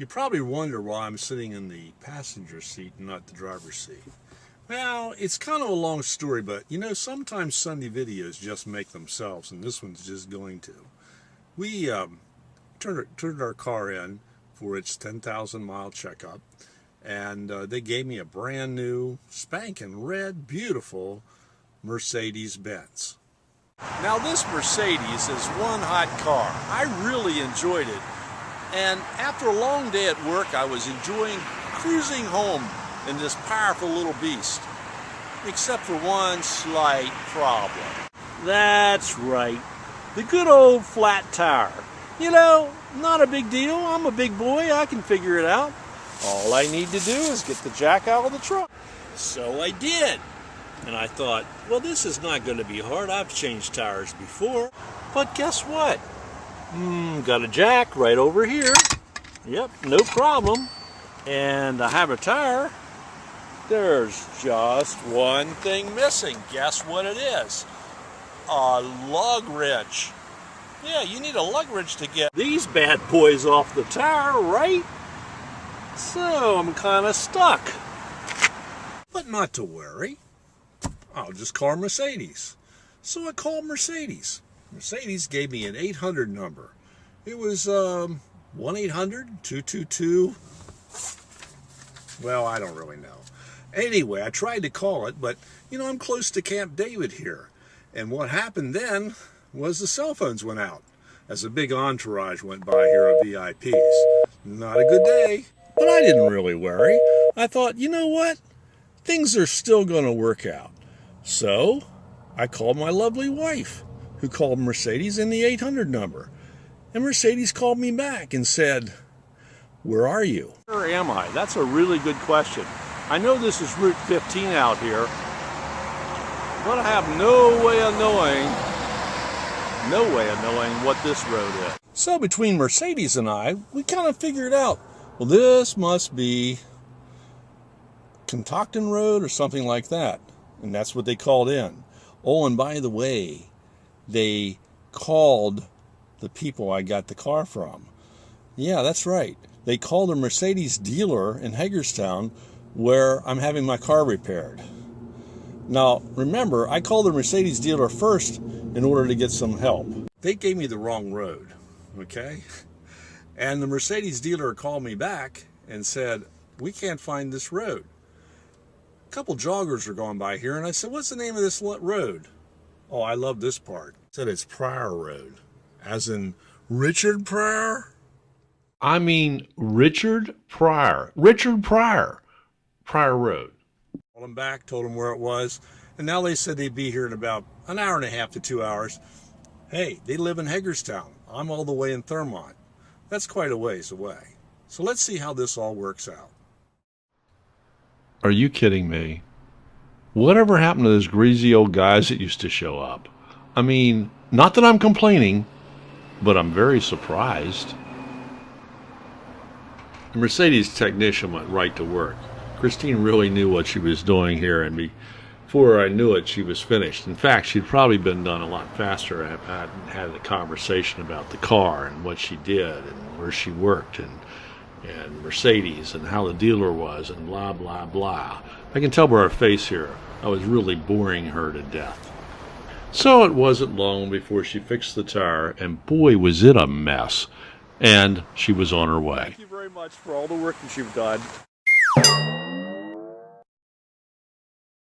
You probably wonder why I'm sitting in the passenger seat and not the driver's seat. Well, it's kind of a long story, but you know, sometimes Sunday videos just make themselves, and this one's just going to. We turned our car in for its 10,000 mile checkup, and they gave me a brand new, spanking red, beautiful Mercedes-Benz. Now, this Mercedes is one hot car. I really enjoyed it. And after a long day at work, I was enjoying cruising home in this powerful little beast. Except for one slight problem. That's right, the good old flat tire. You know, not a big deal. I'm a big boy, I can figure it out. All I need to do is get the jack out of the truck. So I did. And I thought, well, this is not going to be hard. I've changed tires before. But guess what? Got a jack right over here. Yep, no problem. And I have a tire. There's just one thing missing. Guess what it is? A lug wrench. Yeah, you need a lug wrench to get these bad boys off the tire, right? So I'm kind of stuck. But not to worry. I'll just call Mercedes. So I called Mercedes. Mercedes gave me an 800 number. It was 1-800-222. Well, I don't really know. Anyway, I tried to call it, but you know, I'm close to Camp David here. And what happened then was the cell phones went out as a big entourage went by here of VIPs. Not a good day, but I didn't really worry. I thought, you know what? Things are still going to work out. So I called my lovely wife, who called Mercedes in the 800 number. And Mercedes called me back and said, "Where are you?" Where am I? That's a really good question. I know this is Route 15 out here, but I have no way of knowing what this road is. So between Mercedes and I, we kind of figured out, well, this must be Contocton Road or something like that. And that's what they called in. Oh, and by the way, they called the people I got the car from. Yeah, that's right. They called a Mercedes dealer in Hagerstown where I'm having my car repaired. Now, remember, I called the Mercedes dealer first in order to get some help. They gave me the wrong road, okay? And the Mercedes dealer called me back and said, "We can't find this road." A couple joggers are going by here, and I said, "What's the name of this road?" Oh, I love this part. It said it's Pryor Road, as in Richard Pryor. I mean, Richard Pryor. Richard Pryor. Pryor Road. Called them back, told them where it was, and now they said they'd be here in about an hour and a half to 2 hours. Hey, they live in Hagerstown. I'm all the way in Thurmont. That's quite a ways away. So let's see how this all works out. Are you kidding me? Whatever happened to those greasy old guys that used to show up? I mean, not that I'm complaining, but I'm very surprised. The Mercedes technician went right to work. Christine really knew what she was doing here, and before I knew it, she was finished. In fact, she'd probably been done a lot faster if I hadn't had a conversation about the car and what she did and where she worked and Mercedes and how the dealer was and blah, blah, blah. I can tell by her face here, I was really boring her to death. So it wasn't long before she fixed the tire, and boy, was it a mess. And she was on her way. Thank you very much for all the work that you've done.